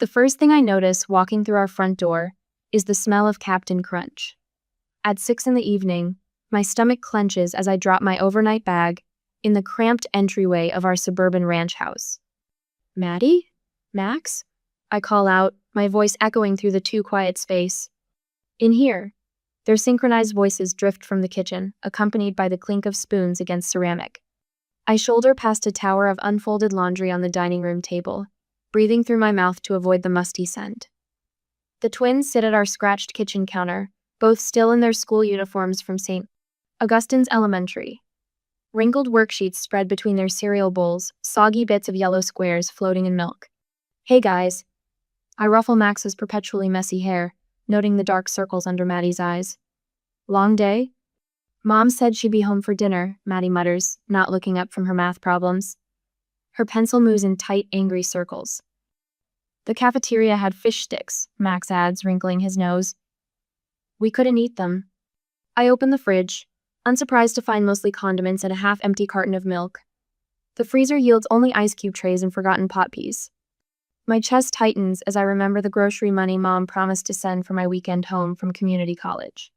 The first thing I notice walking through our front door is the smell of Captain Crunch. At 6 in the evening, my stomach clenches as I drop my overnight bag in the cramped entryway of our suburban ranch house. Maddie? Max? I call out, my voice echoing through the too quiet space. In here, their synchronized voices drift from the kitchen, accompanied by the clink of spoons against ceramic. I shoulder past a tower of unfolded laundry on the dining room table, breathing through my mouth to avoid the musty scent. The twins sit at our scratched kitchen counter, both still in their school uniforms from St. Augustine's Elementary. Wrinkled worksheets spread between their cereal bowls, soggy bits of yellow squares floating in milk. Hey guys. I ruffle Max's perpetually messy hair, noting the dark circles under Maddie's eyes. Long day? Mom said she'd be home for dinner, Maddie mutters, not looking up from her math problems. Her pencil moves in tight, angry circles. The cafeteria had fish sticks, Max adds, wrinkling his nose. We couldn't eat them. I open the fridge, unsurprised to find mostly condiments and a half-empty carton of milk. The freezer yields only ice cube trays and forgotten pot peas. My chest tightens as I remember the grocery money Mom promised to send for my weekend home from community college.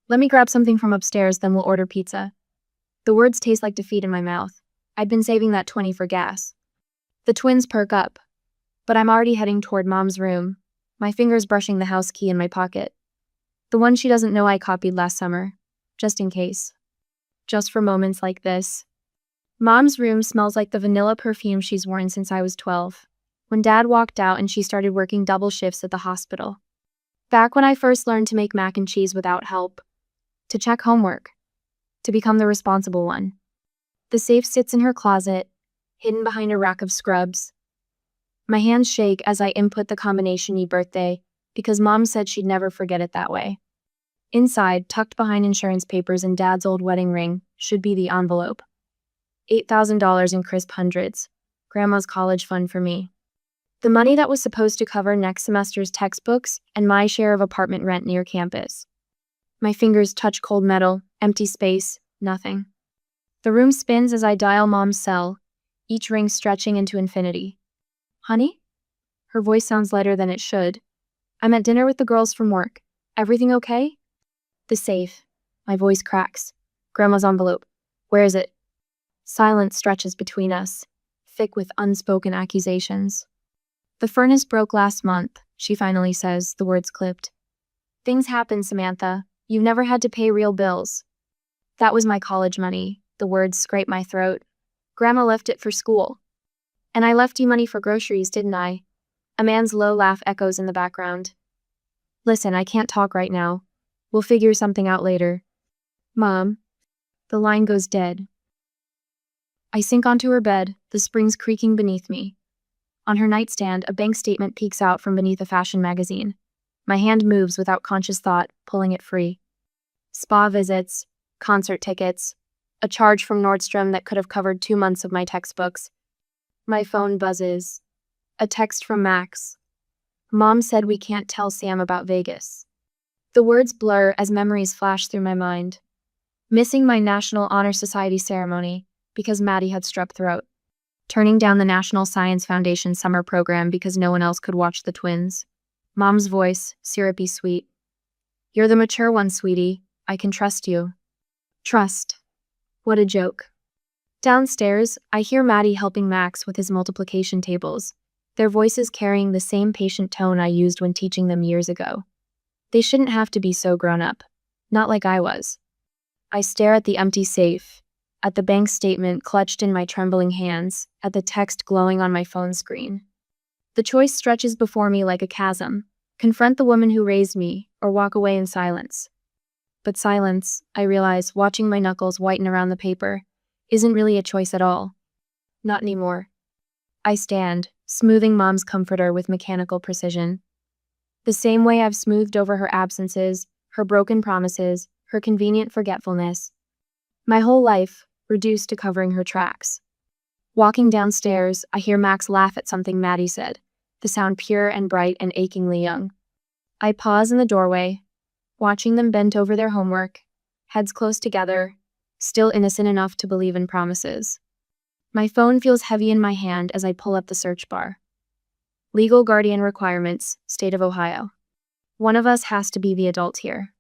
Let me grab something from upstairs, then we'll order pizza. The words taste like defeat in my mouth. I'd been saving that 20 for gas. The twins perk up, but I'm already heading toward Mom's room, my fingers brushing the house key in my pocket. The one she doesn't know I copied last summer, just in case. Just for moments like this. Mom's room smells like the vanilla perfume she's worn since I was 12, when Dad walked out and she started working double shifts at the hospital. Back when I first learned to make mac and cheese without help, to check homework, to become the responsible one. The safe sits in her closet, hidden behind a rack of scrubs. My hands shake as I input the combination birthday, because Mom said she'd never forget it that way. Inside, tucked behind insurance papers and Dad's old wedding ring, should be the envelope. $8,000 in crisp hundreds. Grandma's college fund for me. The money that was supposed to cover next semester's textbooks and my share of apartment rent near campus. My fingers touch cold metal, empty space, nothing. The room spins as I dial Mom's cell, each ring stretching into infinity. Honey? Her voice sounds lighter than it should. I'm at dinner with the girls from work. Everything okay? The safe. My voice cracks. Grandma's envelope. Where is it? Silence stretches between us, thick with unspoken accusations. The furnace broke last month, she finally says, the words clipped. Things happen, Samantha. You've never had to pay real bills. That was my college money. The words scrape my throat. Grandma left it for school. And I left you money for groceries, didn't I? A man's low laugh echoes in the background. Listen, I can't talk right now. We'll figure something out later. Mom. The line goes dead. I sink onto her bed, the springs creaking beneath me. On her nightstand, a bank statement peeks out from beneath a fashion magazine. My hand moves without conscious thought, pulling it free. Spa visits, concert tickets, a charge from Nordstrom that could have covered 2 months of my textbooks. My phone buzzes. A text from Max. Mom said we can't tell Sam about Vegas. The words blur as memories flash through my mind. Missing my National Honor Society ceremony because Maddie had strep throat. Turning down the National Science Foundation summer program because no one else could watch the twins. Mom's voice, syrupy sweet. You're the mature one, sweetie. I can trust you. Trust. What a joke. Downstairs, I hear Maddie helping Max with his multiplication tables, their voices carrying the same patient tone I used when teaching them years ago. They shouldn't have to be so grown up. Not like I was. I stare at the empty safe, at the bank statement clutched in my trembling hands, at the text glowing on my phone screen. The choice stretches before me like a chasm. Confront the woman who raised me, or walk away in silence. But silence, I realize, watching my knuckles whiten around the paper, isn't really a choice at all. Not anymore. I stand, smoothing Mom's comforter with mechanical precision. The same way I've smoothed over her absences, her broken promises, her convenient forgetfulness. My whole life, reduced to covering her tracks. Walking downstairs, I hear Max laugh at something Maddie said, the sound pure and bright and achingly young. I pause in the doorway, watching them bent over their homework, heads close together, still innocent enough to believe in promises. My phone feels heavy in my hand as I pull up the search bar. Legal guardian requirements, State of Ohio. One of us has to be the adult here.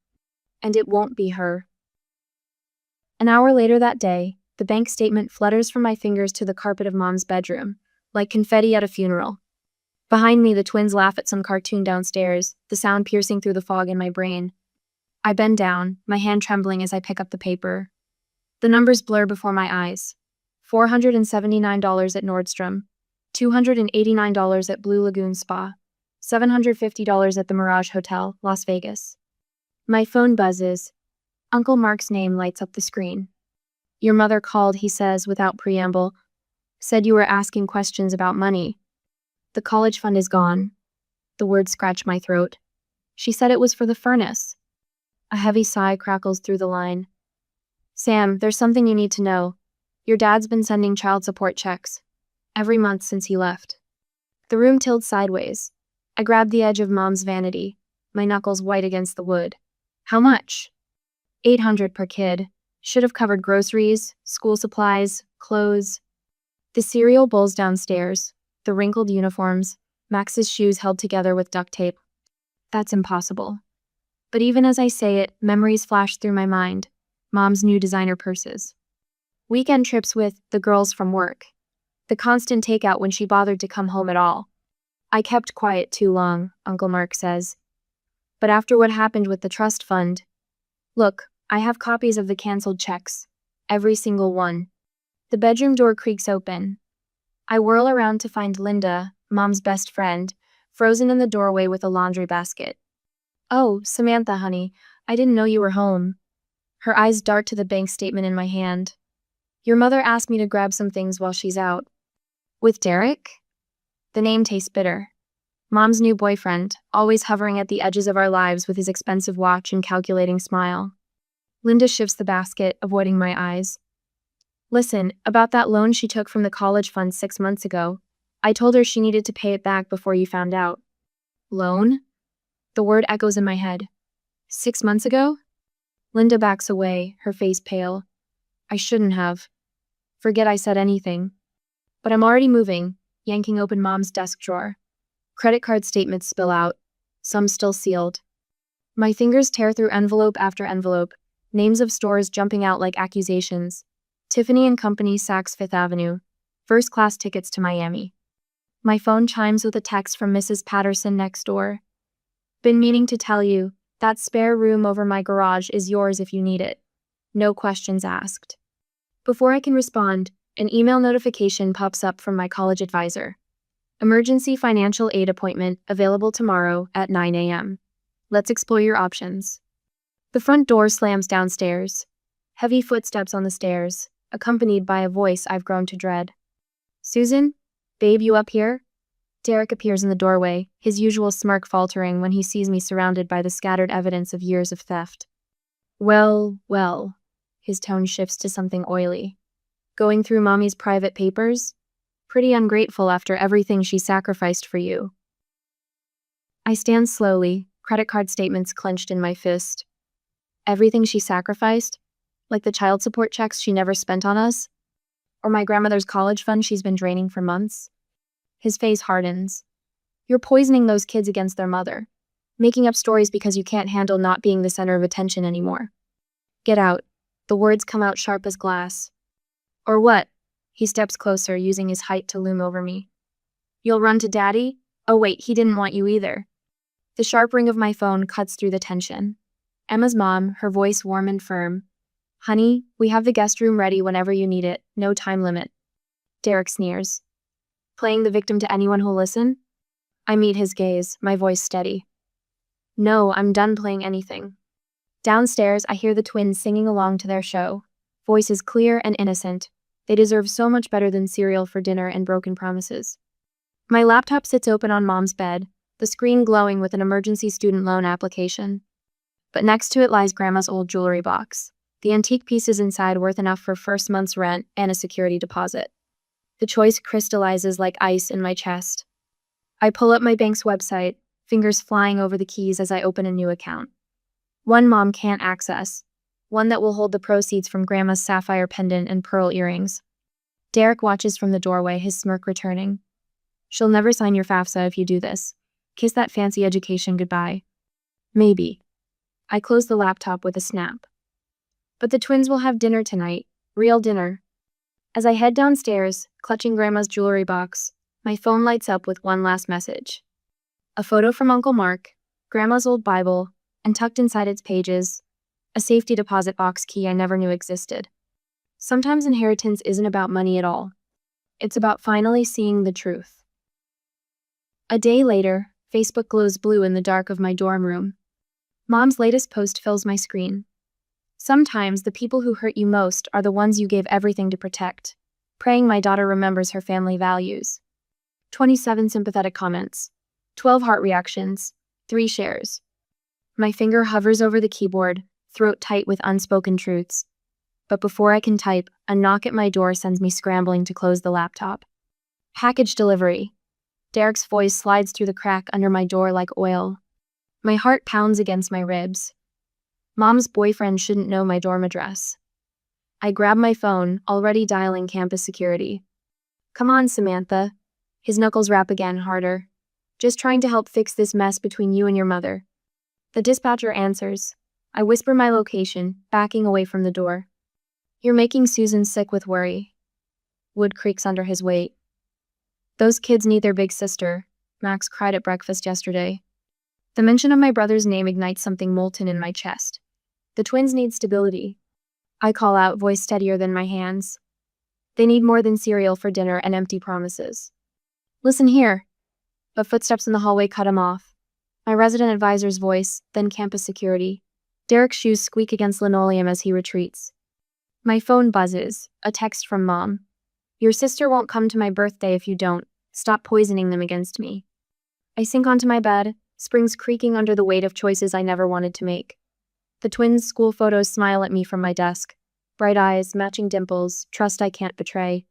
And it won't be her. An hour later that day, the bank statement flutters from my fingers to the carpet of Mom's bedroom, like confetti at a funeral. Behind me, the twins laugh at some cartoon downstairs, the sound piercing through the fog in my brain. I bend down, my hand trembling as I pick up the paper. The numbers blur before my eyes. $479 at Nordstrom, $289 at Blue Lagoon Spa, $750 at the Mirage Hotel, Las Vegas. My phone buzzes. Uncle Mark's name lights up the screen. Your mother called, he says without preamble. Said you were asking questions about money. The college fund is gone. The words scratch my throat. She said it was for the furnace. A heavy sigh crackles through the line. Sam, there's something you need to know. Your dad's been sending child support checks. Every month since he left. The room tilts sideways. I grab the edge of Mom's vanity, my knuckles white against the wood. How much? $800 per kid. Should have covered groceries, school supplies, clothes. The cereal bowls downstairs, the wrinkled uniforms, Max's shoes held together with duct tape. That's impossible. But even as I say it, memories flash through my mind. Mom's new designer purses. Weekend trips with the girls from work. The constant takeout when she bothered to come home at all. I kept quiet too long, Uncle Mark says. But after what happened with the trust fund... Look, I have copies of the canceled checks. Every single one. The bedroom door creaks open. I whirl around to find Linda, Mom's best friend, frozen in the doorway with a laundry basket. Oh, Samantha, honey, I didn't know you were home. Her eyes dart to the bank statement in my hand. Your mother asked me to grab some things while she's out. With Derek? The name tastes bitter. Mom's new boyfriend, always hovering at the edges of our lives with his expensive watch and calculating smile. Linda shifts the basket, avoiding my eyes. Listen, about that loan she took from the college fund 6 months ago. I told her she needed to pay it back before you found out. Loan? The word echoes in my head. 6 months ago? Linda backs away, her face pale. I shouldn't have. Forget I said anything. But I'm already moving, yanking open Mom's desk drawer. Credit card statements spill out, some still sealed. My fingers tear through envelope after envelope, names of stores jumping out like accusations. Tiffany & Company, Saks Fifth Avenue. First-class tickets to Miami. My phone chimes with a text from Mrs. Patterson next door. Been meaning to tell you, that spare room over my garage is yours if you need it. No questions asked. Before I can respond, an email notification pops up from my college advisor. Emergency financial aid appointment available tomorrow at 9 a.m. Let's explore your options. The front door slams downstairs. Heavy footsteps on the stairs, accompanied by a voice I've grown to dread. Susan? Babe, you up here? Derek appears in the doorway, his usual smirk faltering when he sees me surrounded by the scattered evidence of years of theft. Well, his tone shifts to something oily. Going through Mommy's private papers? Pretty ungrateful after everything she sacrificed for you. I stand slowly, credit card statements clenched in my fist. Everything she sacrificed? Like the child support checks she never spent on us? Or my grandmother's college fund she's been draining for months? His face hardens. You're poisoning those kids against their mother. Making up stories because you can't handle not being the center of attention anymore. Get out. The words come out sharp as glass. Or what? He steps closer, using his height to loom over me. You'll run to Daddy? Oh wait, he didn't want you either. The sharp ring of my phone cuts through the tension. Emma's mom, her voice warm and firm. Honey, we have the guest room ready whenever you need it, no time limit. Derek sneers. Playing the victim to anyone who'll listen? I meet his gaze, my voice steady. No, I'm done playing anything. Downstairs, I hear the twins singing along to their show. Voices clear and innocent. They deserve so much better than cereal for dinner and broken promises. My laptop sits open on Mom's bed, the screen glowing with an emergency student loan application. But next to it lies Grandma's old jewelry box, the antique pieces inside worth enough for first month's rent and a security deposit. The choice crystallizes like ice in my chest. I pull up my bank's website, fingers flying over the keys as I open a new account. One Mom can't access. One that will hold the proceeds from Grandma's sapphire pendant and pearl earrings. Derek watches from the doorway, his smirk returning. She'll never sign your FAFSA if you do this. Kiss that fancy education goodbye. Maybe. I closed the laptop with a snap. But the twins will have dinner tonight. Real dinner. As I head downstairs, clutching Grandma's jewelry box, my phone lights up with one last message. A photo from Uncle Mark, Grandma's old Bible, and tucked inside its pages, a safety deposit box key I never knew existed. Sometimes inheritance isn't about money at all. It's about finally seeing the truth. A day later, Facebook glows blue in the dark of my dorm room. Mom's latest post fills my screen. Sometimes the people who hurt you most are the ones you gave everything to protect. Praying my daughter remembers her family values. 27 sympathetic comments. 12 heart reactions. 3 shares. My finger hovers over the keyboard, throat tight with unspoken truths. But before I can type, a knock at my door sends me scrambling to close the laptop. Package delivery. Derek's voice slides through the crack under my door like oil. My heart pounds against my ribs. Mom's boyfriend shouldn't know my dorm address. I grab my phone, already dialing campus security. Come on, Samantha. His knuckles rap again harder. Just trying to help fix this mess between you and your mother. The dispatcher answers. I whisper my location, backing away from the door. You're making Susan sick with worry. Wood creaks under his weight. Those kids need their big sister, Max cried at breakfast yesterday. The mention of my brother's name ignites something molten in my chest. The twins need stability. I call out, voice steadier than my hands. They need more than cereal for dinner and empty promises. Listen here. But footsteps in the hallway cut him off. My resident advisor's voice, then campus security. Derek's shoes squeak against linoleum as he retreats. My phone buzzes, a text from Mom. Your sister won't come to my birthday if you don't. Stop poisoning them against me. I sink onto my bed, springs creaking under the weight of choices I never wanted to make. The twins' school photos smile at me from my desk. Bright eyes, matching dimples, trust I can't betray.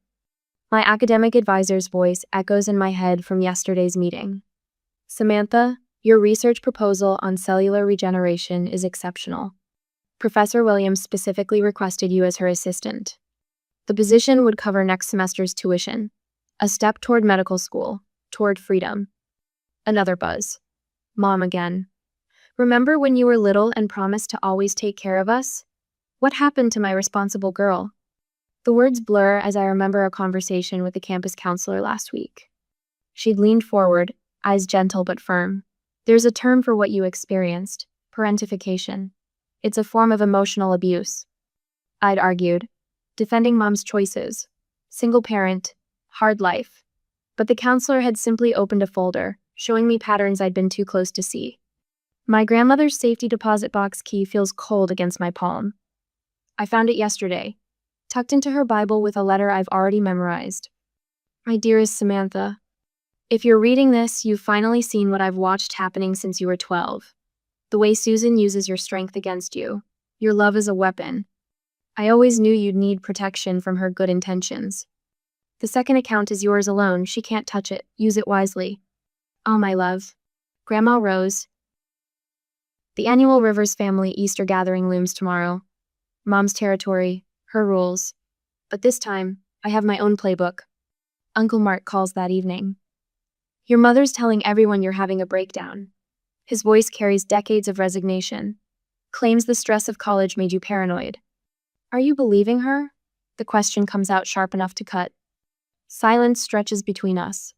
My academic advisor's voice echoes in my head from yesterday's meeting. Samantha, your research proposal on cellular regeneration is exceptional. Professor Williams specifically requested you as her assistant. The position would cover next semester's tuition. A step toward medical school, toward freedom. Another buzz. Mom again. Remember when you were little and promised to always take care of us? What happened to my responsible girl? The words blur as I remember a conversation with the campus counselor last week. She'd leaned forward, eyes gentle but firm. There's a term for what you experienced, parentification. It's a form of emotional abuse. I'd argued, defending Mom's choices. Single parent, hard life. But the counselor had simply opened a folder, showing me patterns I'd been too close to see. My grandmother's safety deposit box key feels cold against my palm. I found it yesterday, tucked into her Bible with a letter I've already memorized. My dearest Samantha, if you're reading this, you've finally seen what I've watched happening since you were 12. The way Susan uses your strength against you. Your love is a weapon. I always knew you'd need protection from her good intentions. The second account is yours alone. She can't touch it. Use it wisely. Oh, my love. Grandma Rose. The annual Rivers family Easter gathering looms tomorrow. Mom's territory, her rules. But this time, I have my own playbook. Uncle Mark calls that evening. Your mother's telling everyone you're having a breakdown. His voice carries decades of resignation. Claims the stress of college made you paranoid. Are you believing her? The question comes out sharp enough to cut. Silence stretches between us.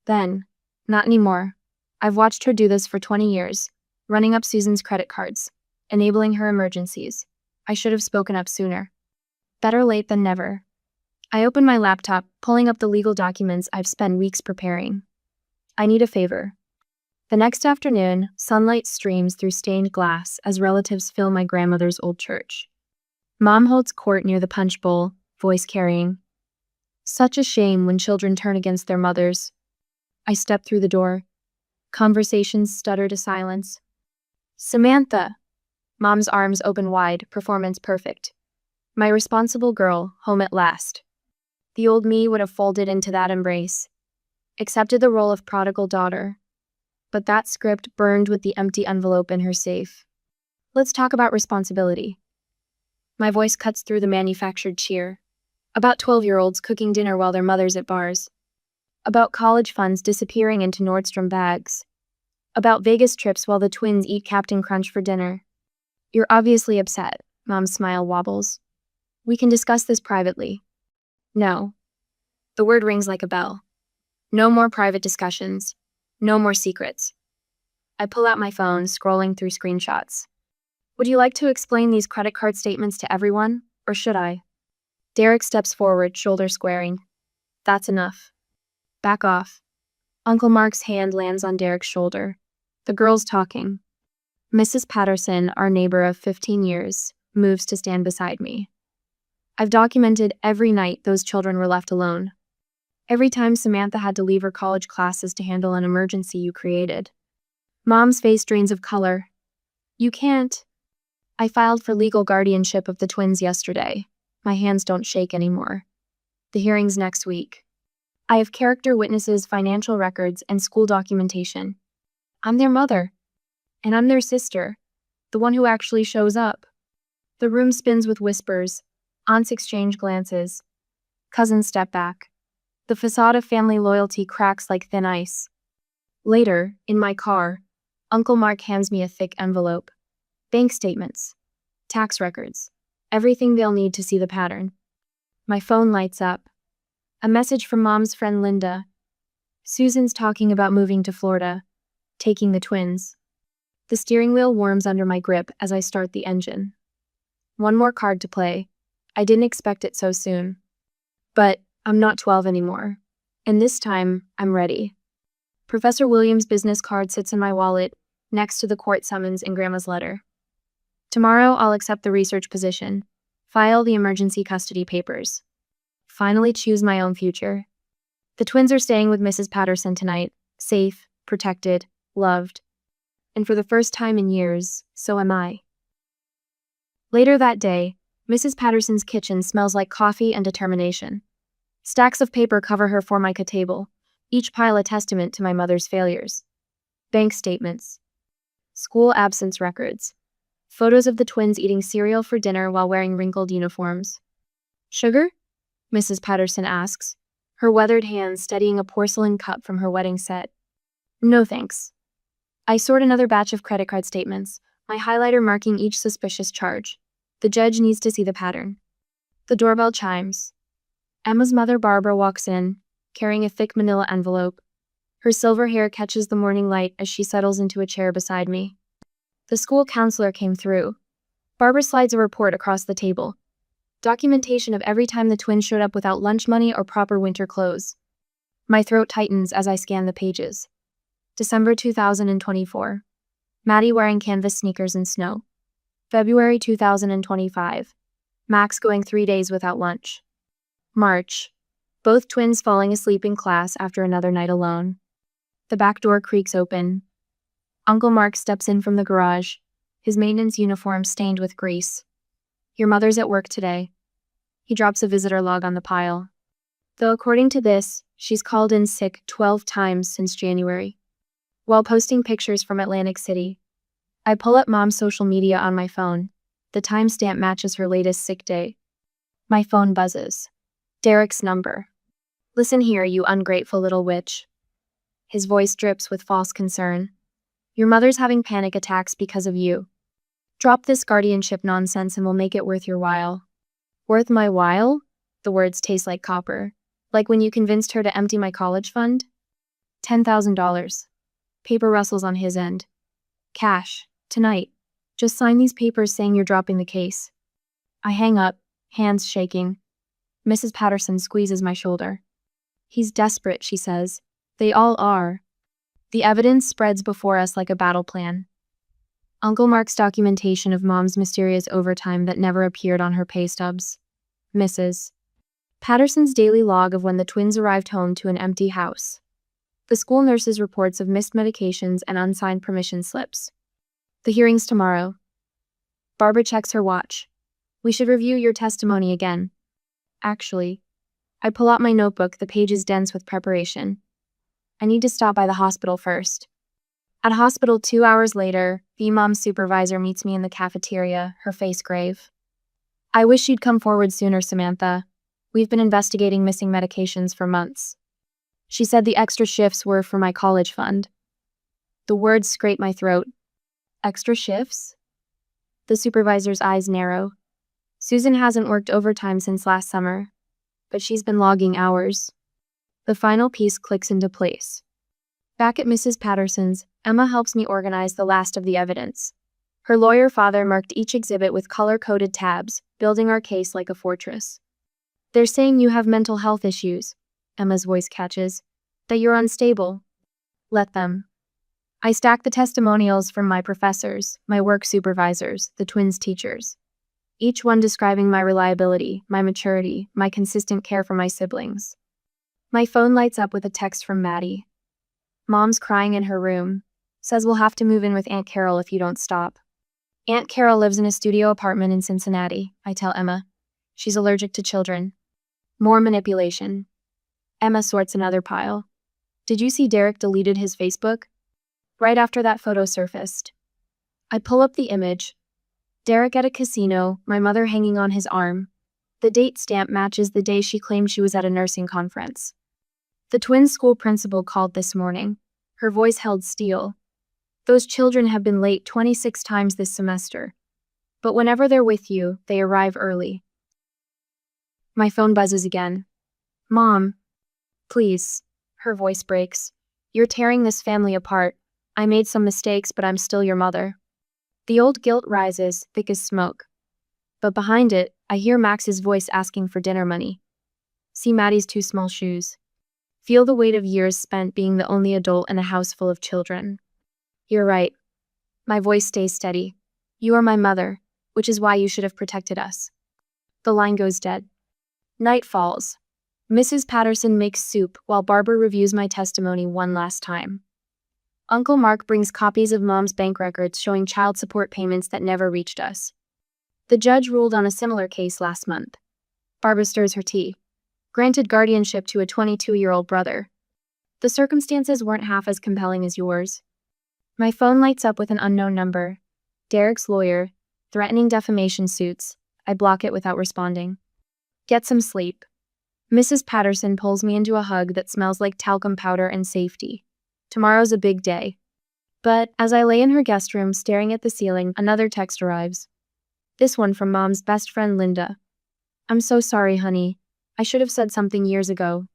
Then, not anymore. I've watched her do this for 20 years. Running up Susan's credit cards, enabling her emergencies. I should have spoken up sooner. Better late than never. I open my laptop, pulling up the legal documents I've spent weeks preparing. I need a favor. The next afternoon, sunlight streams through stained glass as relatives fill my grandmother's old church. Mom holds court near the punch bowl, voice carrying. Such a shame when children turn against their mothers. I step through the door. Conversations stutter to silence. Samantha! Mom's arms open wide, performance perfect. My responsible girl, home at last. The old me would have folded into that embrace. Accepted the role of prodigal daughter. But that script burned with the empty envelope in her safe. Let's talk about responsibility. My voice cuts through the manufactured cheer. About 12-year-olds cooking dinner while their mother's at bars. About college funds disappearing into Nordstrom bags. About Vegas trips while the twins eat Captain Crunch for dinner. You're obviously upset, Mom's smile wobbles. We can discuss this privately. No. The word rings like a bell. No more private discussions. No more secrets. I pull out my phone, scrolling through screenshots. Would you like to explain these credit card statements to everyone, or should I? Derek steps forward, shoulder squaring. That's enough. Back off. Uncle Mark's hand lands on Derek's shoulder. The girl's talking. Mrs. Patterson, our neighbor of 15 years, moves to stand beside me. I've documented every night those children were left alone. Every time Samantha had to leave her college classes to handle an emergency you created. Mom's face drains of color. You can't. I filed for legal guardianship of the twins yesterday. My hands don't shake anymore. The hearing's next week. I have character witnesses, financial records, and school documentation. I'm their mother. And I'm their sister. The one who actually shows up. The room spins with whispers. Aunts exchange glances. Cousins step back. The facade of family loyalty cracks like thin ice. Later, in my car, Uncle Mark hands me a thick envelope. Bank statements. Tax records. Everything they'll need to see the pattern. My phone lights up. A message from Mom's friend Linda. Susan's talking about moving to Florida. Taking the twins. The steering wheel warms under my grip as I start the engine. One more card to play. I didn't expect it so soon. But I'm not 12 anymore. And this time, I'm ready. Professor Williams' business card sits in my wallet, next to the court summons and Grandma's letter. Tomorrow, I'll accept the research position, file the emergency custody papers. Finally choose my own future. The twins are staying with Mrs. Patterson tonight, safe, protected, loved. And for the first time in years, so am I. Later that day, Mrs. Patterson's kitchen smells like coffee and determination. Stacks of paper cover her formica table, each pile a testament to my mother's failures. Bank statements. School absence records. Photos of the twins eating cereal for dinner while wearing wrinkled uniforms. Sugar? Mrs. Patterson asks, her weathered hands steadying a porcelain cup from her wedding set. No thanks. I sort another batch of credit card statements, my highlighter marking each suspicious charge. The judge needs to see the pattern. The doorbell chimes. Emma's mother, Barbara, walks in, carrying a thick manila envelope. Her silver hair catches the morning light as she settles into a chair beside me. The school counselor came through. Barbara slides a report across the table. Documentation of every time the twins showed up without lunch money or proper winter clothes. My throat tightens as I scan the pages. December 2024. Maddie wearing canvas sneakers in snow. February 2025. Max going 3 days without lunch. March. Both twins falling asleep in class after another night alone. The back door creaks open. Uncle Mark steps in from the garage, his maintenance uniform stained with grease. Your mother's at work today. He drops a visitor log on the pile. Though according to this, she's called in sick 12 times since January. While posting pictures from Atlantic City, I pull up Mom's social media on my phone. The timestamp matches her latest sick day. My phone buzzes. Derek's number. Listen here, you ungrateful little witch. His voice drips with false concern. Your mother's having panic attacks because of you. Drop this guardianship nonsense and we'll make it worth your while. Worth my while? The words taste like copper. Like when you convinced her to empty my college fund? $10,000. Paper rustles on his end. Cash. Tonight. Just sign these papers saying you're dropping the case. I hang up, hands shaking. Mrs. Patterson squeezes my shoulder. He's desperate, she says. They all are. The evidence spreads before us like a battle plan. Uncle Mark's documentation of Mom's mysterious overtime that never appeared on her pay stubs. Mrs. Patterson's daily log of when the twins arrived home to an empty house. The school nurse's reports of missed medications and unsigned permission slips. The hearing's tomorrow. Barbara checks her watch. We should review your testimony again. Actually, I pull out my notebook, the pages dense with preparation. I need to stop by the hospital first. At hospital 2 hours later, the Mom's supervisor meets me in the cafeteria, her face grave. I wish you'd come forward sooner, Samantha. We've been investigating missing medications for months. She said the extra shifts were for my college fund. The words scrape my throat. Extra shifts? The supervisor's eyes narrow. Susan hasn't worked overtime since last summer, but she's been logging hours. The final piece clicks into place. Back at Mrs. Patterson's, Emma helps me organize the last of the evidence. Her lawyer father marked each exhibit with color-coded tabs, building our case like a fortress. They're saying you have mental health issues, Emma's voice catches, that you're unstable. Let them. I stack the testimonials from my professors, my work supervisors, the twins' teachers. Each one describing my reliability, my maturity, my consistent care for my siblings. My phone lights up with a text from Maddie. Mom's crying in her room. Says we'll have to move in with Aunt Carol if you don't stop. Aunt Carol lives in a studio apartment in Cincinnati, I tell Emma. She's allergic to children. More manipulation. Emma sorts another pile. Did you see Derek deleted his Facebook? Right after that photo surfaced. I pull up the image. Derek at a casino, my mother hanging on his arm. The date stamp matches the day she claimed she was at a nursing conference. The twins' school principal called this morning. Her voice held steel. Those children have been late 26 times this semester. But whenever they're with you, they arrive early. My phone buzzes again. Mom. Please. Her voice breaks. You're tearing this family apart. I made some mistakes, but I'm still your mother. The old guilt rises, thick as smoke. But behind it, I hear Max's voice asking for dinner money. See Maddie's two small shoes. Feel the weight of years spent being the only adult in a house full of children. You're right. My voice stays steady. You are my mother, which is why you should have protected us. The line goes dead. Night falls. Mrs. Patterson makes soup while Barbara reviews my testimony one last time. Uncle Mark brings copies of Mom's bank records showing child support payments that never reached us. The judge ruled on a similar case last month. Barbara stirs her tea. Granted guardianship to a 22-year-old brother. The circumstances weren't half as compelling as yours. My phone lights up with an unknown number. Derek's lawyer, threatening defamation suits. I block it without responding. Get some sleep. Mrs. Patterson pulls me into a hug that smells like talcum powder and safety. Tomorrow's a big day. But as I lay in her guest room staring at the ceiling, another text arrives. This one from Mom's best friend Linda. I'm so sorry, honey. I should have said something years ago.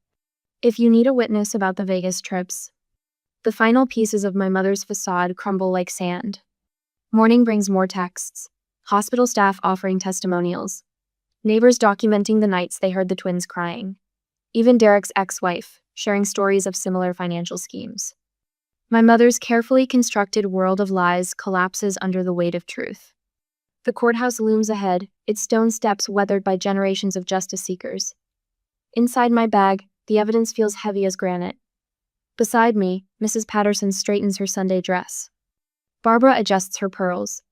If you need a witness about the Vegas trips. The final pieces of my mother's facade crumble like sand. Morning brings more texts. Hospital staff offering testimonials. Neighbors documenting the nights they heard the twins crying. Even Derek's ex-wife, sharing stories of similar financial schemes. My mother's carefully constructed world of lies collapses under the weight of truth. The courthouse looms ahead, its stone steps weathered by generations of justice seekers. Inside my bag, the evidence feels heavy as granite. Beside me, Mrs. Patterson straightens her Sunday dress. Barbara adjusts her pearls.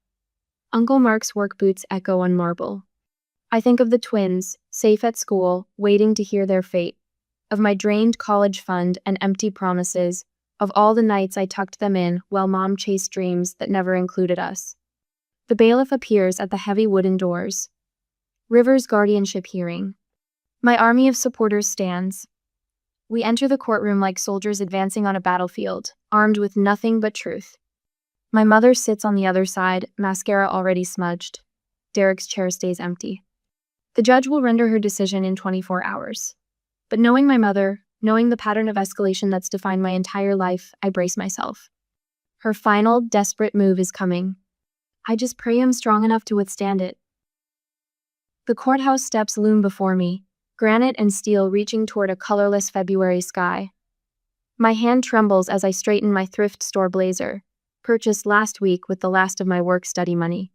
Uncle Mark's work boots echo on marble. I think of the twins, safe at school, waiting to hear their fate. Of my drained college fund and empty promises. Of all the nights I tucked them in while Mom chased dreams that never included us. The bailiff appears at the heavy wooden doors. River's guardianship hearing. My army of supporters stands. We enter the courtroom like soldiers advancing on a battlefield, armed with nothing but truth. My mother sits on the other side, mascara already smudged. Derek's chair stays empty. The judge will render her decision in 24 hours. But knowing my mother, knowing the pattern of escalation that's defined my entire life, I brace myself. Her final, desperate move is coming. I just pray I'm strong enough to withstand it. The courthouse steps loom before me, granite and steel reaching toward a colorless February sky. My hand trembles as I straighten my thrift store blazer, purchased last week with the last of my work-study money.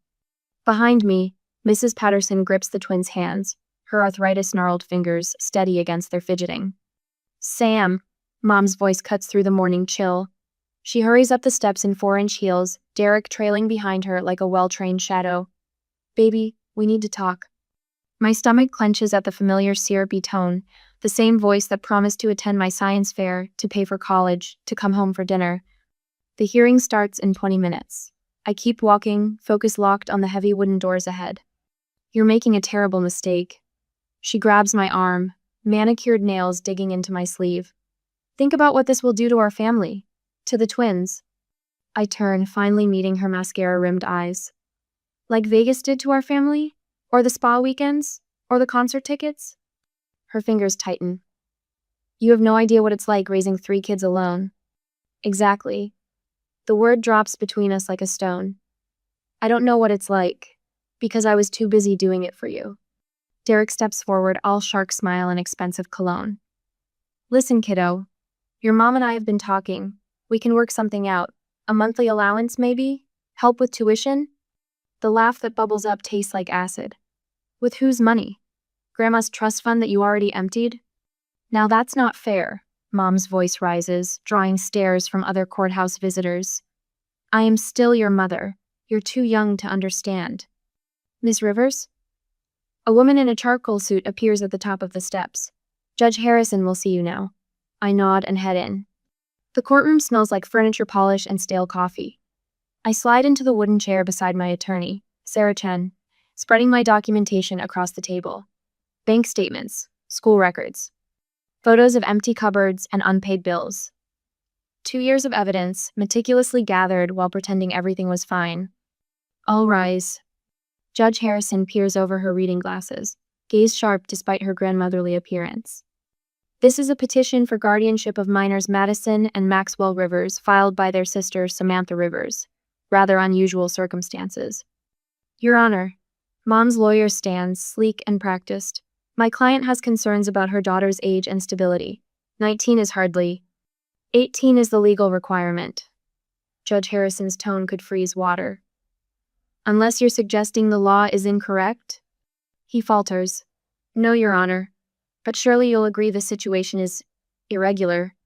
Behind me, Mrs. Patterson grips the twins' hands, her arthritis-gnarled fingers steady against their fidgeting. Sam, Mom's voice cuts through the morning chill. She hurries up the steps in 4-inch heels, Derek trailing behind her like a well-trained shadow. Baby, we need to talk. My stomach clenches at the familiar syrupy tone, the same voice that promised to attend my science fair, to pay for college, to come home for dinner. The hearing starts in 20 minutes. I keep walking, focus locked on the heavy wooden doors ahead. You're making a terrible mistake. She grabs my arm, manicured nails digging into my sleeve. Think about what this will do to our family. To the twins. I turn, finally meeting her mascara-rimmed eyes. Like Vegas did to our family? Or the spa weekends? Or the concert tickets? Her fingers tighten. You have no idea what it's like raising 3 kids alone. Exactly. The word drops between us like a stone. I don't know what it's like, because I was too busy doing it for you. Derek steps forward, all shark smile and expensive cologne. Listen, kiddo. Your mom and I have been talking. We can work something out. A monthly allowance, maybe? Help with tuition? The laugh that bubbles up tastes like acid. With whose money? Grandma's trust fund that you already emptied? Now that's not fair. Mom's voice rises, drawing stares from other courthouse visitors. I am still your mother. You're too young to understand. Miss Rivers? A woman in a charcoal suit appears at the top of the steps. Judge Harrison will see you now. I nod and head in. The courtroom smells like furniture polish and stale coffee. I slide into the wooden chair beside my attorney, Sarah Chen, spreading my documentation across the table. Bank statements, school records, photos of empty cupboards and unpaid bills. 2 years of evidence, meticulously gathered while pretending everything was fine. All rise. Judge Harrison peers over her reading glasses, gaze sharp despite her grandmotherly appearance. This is a petition for guardianship of minors Madison and Maxwell Rivers filed by their sister Samantha Rivers. Rather unusual circumstances. Your Honor, Mom's lawyer stands, sleek and practiced. My client has concerns about her daughter's age and stability. 19 is hardly. 18 is the legal requirement. Judge Harrison's tone could freeze water. Unless you're suggesting the law is incorrect? He falters. No, Your Honor. But surely you'll agree the situation is irregular.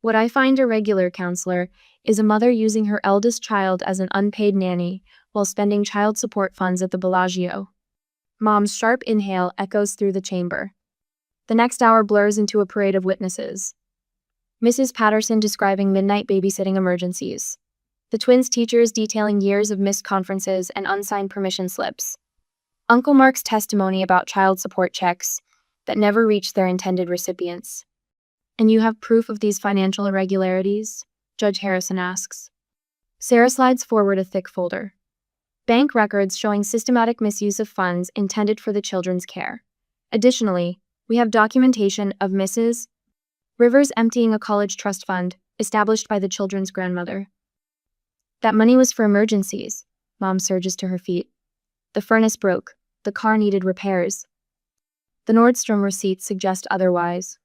What I find irregular, Counselor, is a mother using her eldest child as an unpaid nanny while spending child support funds at the Bellagio. Mom's sharp inhale echoes through the chamber. The next hour blurs into a parade of witnesses. Mrs. Patterson describing midnight babysitting emergencies. The twins' teachers detailing years of missed conferences and unsigned permission slips. Uncle Mark's testimony about child support checks that never reached their intended recipients. And you have proof of these financial irregularities? Judge Harrison asks. Sarah slides forward a thick folder. Bank records showing systematic misuse of funds intended for the children's care. Additionally, we have documentation of Mrs. Rivers emptying a college trust fund established by the children's grandmother. That money was for emergencies. Mom surges to her feet. The furnace broke. The car needed repairs. The Nordstrom receipts suggest otherwise.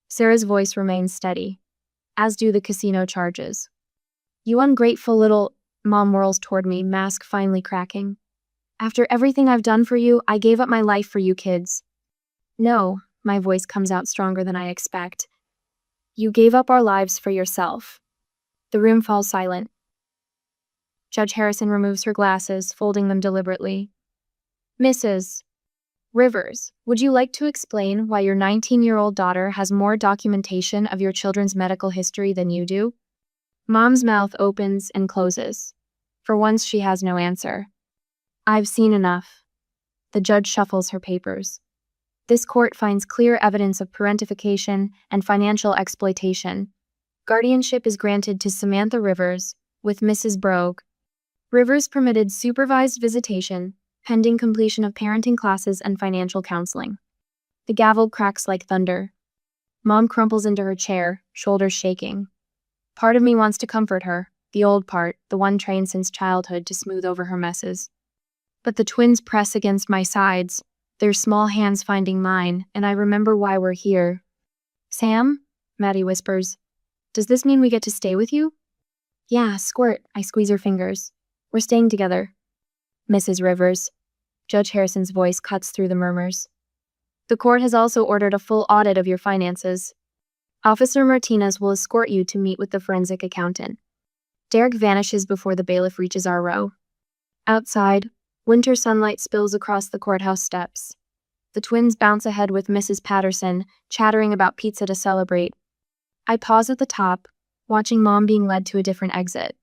Sarah's voice remains steady, as do the casino charges. You ungrateful little... Mom whirls toward me, mask finally cracking. After everything I've done for you, I gave up my life for you kids. No, my voice comes out stronger than I expect. You gave up our lives for yourself. The room falls silent. Judge Harrison removes her glasses, folding them deliberately. Mrs. Rivers, would you like to explain why your 19-year-old daughter has more documentation of your children's medical history than you do? Mom's mouth opens and closes. For once, she has no answer. I've seen enough. The judge shuffles her papers. This court finds clear evidence of parentification and financial exploitation. Guardianship is granted to Samantha Rivers, with Mrs. Brogue. Rivers permitted supervised visitation, pending completion of parenting classes and financial counseling. The gavel cracks like thunder. Mom crumples into her chair, shoulders shaking. Part of me wants to comfort her, the old part, the one trained since childhood to smooth over her messes. But the twins press against my sides, their small hands finding mine, and I remember why we're here. Sam? Maddie whispers. Does this mean we get to stay with you? Yeah, squirt, I squeeze her fingers. We're staying together. Mrs. Rivers. Judge Harrison's voice cuts through the murmurs. The court has also ordered a full audit of your finances. Officer Martinez will escort you to meet with the forensic accountant. Derek vanishes before the bailiff reaches our row. Outside, winter sunlight spills across the courthouse steps. The twins bounce ahead with Mrs. Patterson, chattering about pizza to celebrate. I pause at the top, watching Mom being led to a different exit.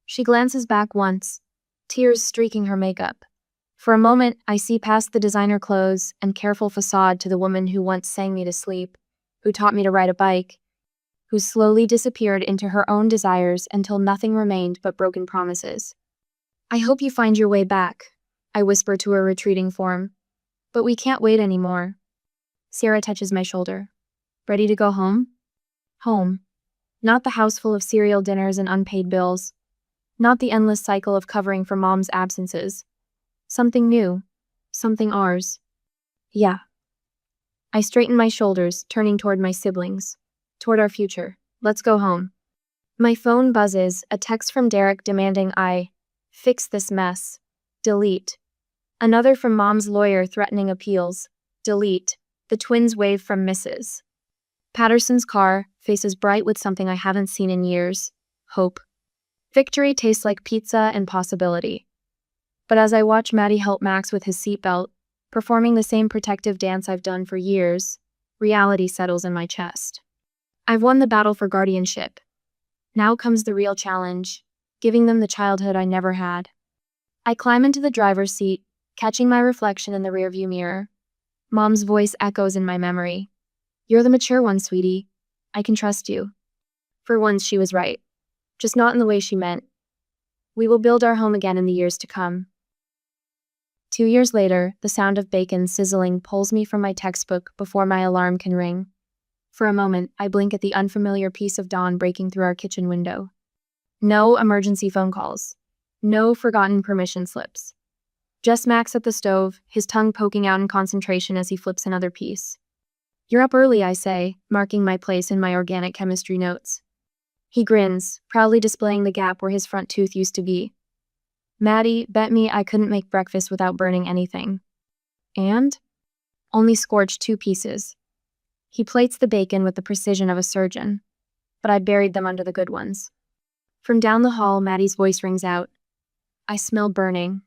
She glances back once, tears streaking her makeup. For a moment, I see past the designer clothes and careful facade to the woman who once sang me to sleep, who taught me to ride a bike, who slowly disappeared into her own desires until nothing remained but broken promises. I hope you find your way back, I whisper to her retreating form. But we can't wait anymore. Sarah touches my shoulder. Ready to go home? Home. Not the house full of cereal dinners and unpaid bills. Not the endless cycle of covering for mom's absences. Something new. Something ours. Yeah. I straighten my shoulders, turning toward my siblings. Toward our future. Let's go home. My phone buzzes, a text from Derek demanding I fix this mess. Delete. Another from mom's lawyer threatening appeals. Delete. The twins wave from Mrs. Patterson's car, faces bright with something I haven't seen in years. Hope. Victory tastes like pizza and possibility. But as I watch Maddie help Max with his seatbelt, performing the same protective dance I've done for years, reality settles in my chest. I've won the battle for guardianship. Now comes the real challenge, giving them the childhood I never had. I climb into the driver's seat, catching my reflection in the rearview mirror. Mom's voice echoes in my memory. You're the mature one, sweetie. I can trust you. For once, she was right. Just not in the way she meant. We will build our home again in the years to come. 2 years later, the sound of bacon sizzling pulls me from my textbook before my alarm can ring. For a moment, I blink at the unfamiliar piece of dawn breaking through our kitchen window. No emergency phone calls. No forgotten permission slips. Just Max at the stove, his tongue poking out in concentration as he flips another piece. You're up early, I say, marking my place in my organic chemistry notes. He grins, proudly displaying the gap where his front tooth used to be. Maddie, bet me I couldn't make breakfast without burning anything. And? Only scorched 2 pieces. He plates the bacon with the precision of a surgeon, but I buried them under the good ones. From down the hall, Maddie's voice rings out. I smell burning.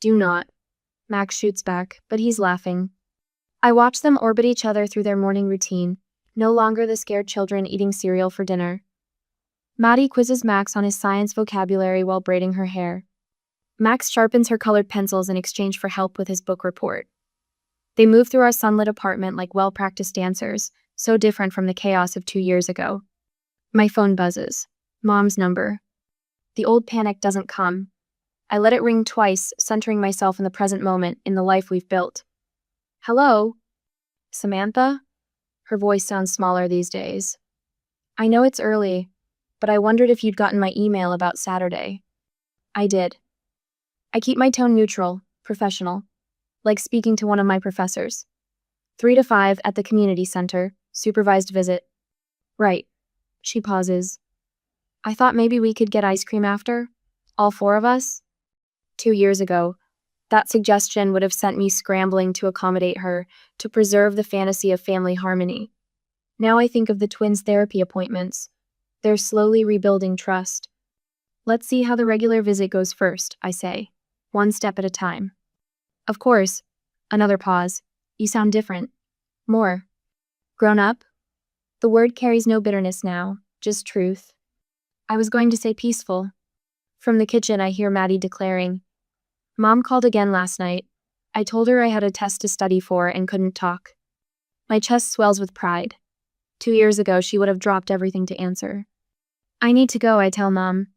Do not. Max shoots back, but he's laughing. I watch them orbit each other through their morning routine, no longer the scared children eating cereal for dinner. Maddie quizzes Max on his science vocabulary while braiding her hair. Max sharpens her colored pencils in exchange for help with his book report. They move through our sunlit apartment like well-practiced dancers, so different from the chaos of 2 years ago. My phone buzzes. Mom's number. The old panic doesn't come. I let it ring twice, centering myself in the present moment, in the life we've built. Hello? Samantha? Her voice sounds smaller these days. I know it's early, but I wondered if you'd gotten my email about Saturday. I did. I keep my tone neutral, professional, like speaking to one of my professors. 3 to 5 at the community center, supervised visit. Right. She pauses. I thought maybe we could get ice cream after? All 4 of us? 2 years ago, that suggestion would have sent me scrambling to accommodate her, to preserve the fantasy of family harmony. Now I think of the twins' therapy appointments. They're slowly rebuilding trust. Let's see how the regular visit goes first, I say, 1 step at a time. Of course. Another pause. You sound different. More. Grown up? The word carries no bitterness now, just truth. I was going to say peaceful. From the kitchen, I hear Maddie declaring, Mom called again last night. I told her I had a test to study for and couldn't talk. My chest swells with pride. 2 years ago, she would have dropped everything to answer. I need to go, I tell Mom.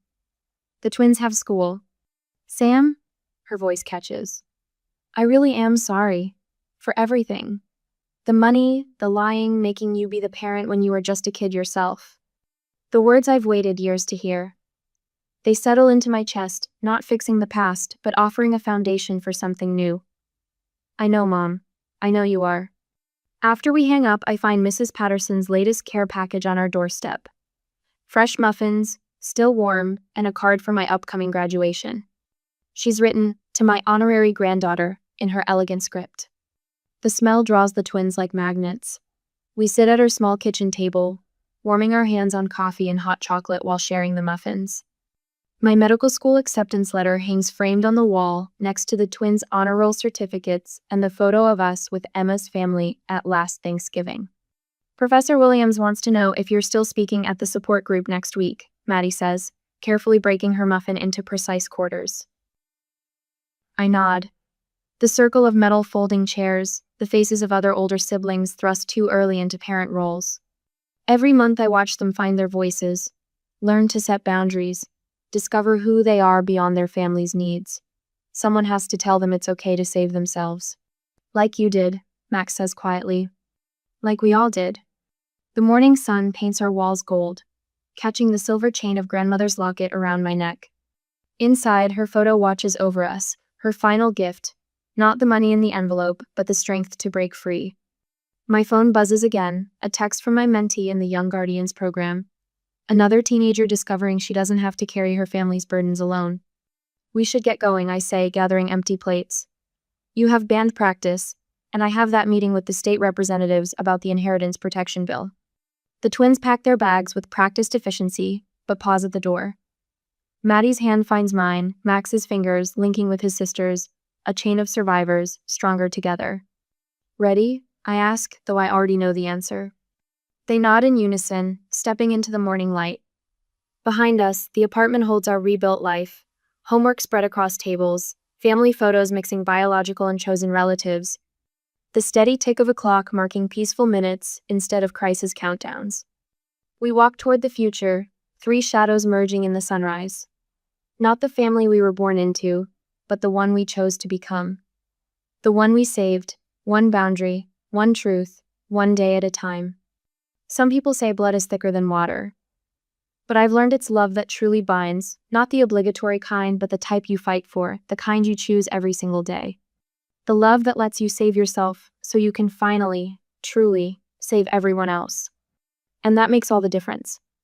The twins have school. Sam? Her voice catches. I really am sorry. For everything. The money, the lying, making you be the parent when you were just a kid yourself. The words I've waited years to hear. They settle into my chest, not fixing the past, but offering a foundation for something new. I know, Mom. I know you are. After we hang up, I find Mrs. Patterson's latest care package on our doorstep. Fresh muffins, still warm, and a card for my upcoming graduation. She's written, to my honorary granddaughter, in her elegant script. The smell draws the twins like magnets. We sit at our small kitchen table, warming our hands on coffee and hot chocolate while sharing the muffins. My medical school acceptance letter hangs framed on the wall next to the twins' honor roll certificates and the photo of us with Emma's family at last Thanksgiving. Professor Williams wants to know if you're still speaking at the support group next week, Maddie says, carefully breaking her muffin into precise quarters. I nod. The circle of metal folding chairs, the faces of other older siblings thrust too early into parent roles. Every month I watch them find their voices, learn to set boundaries, discover who they are beyond their family's needs. Someone has to tell them it's okay to save themselves. Like you did, Max says quietly. Like we all did. The morning sun paints our walls gold, catching the silver chain of grandmother's locket around my neck. Inside, her photo watches over us, her final gift, not the money in the envelope, but the strength to break free. My phone buzzes again, a text from my mentee in the Young Guardians program. Another teenager discovering she doesn't have to carry her family's burdens alone. We should get going, I say, gathering empty plates. You have band practice, and I have that meeting with the state representatives about the inheritance protection bill. The twins pack their bags with practiced efficiency, but pause at the door. Maddie's hand finds mine, Max's fingers linking with his sister's, a chain of survivors, stronger together. Ready? I ask, though I already know the answer. They nod in unison, stepping into the morning light. Behind us, the apartment holds our rebuilt life. Homework spread across tables, family photos mixing biological and chosen relatives. The steady tick of a clock marking peaceful minutes instead of crisis countdowns. We walk toward the future, 3 shadows merging in the sunrise. Not the family we were born into, but the one we chose to become. The one we saved, one boundary, one truth, one day at a time. Some people say blood is thicker than water. But I've learned it's love that truly binds, not the obligatory kind, but the type you fight for, the kind you choose every single day. The love that lets you save yourself so you can finally, truly, save everyone else. And that makes all the difference.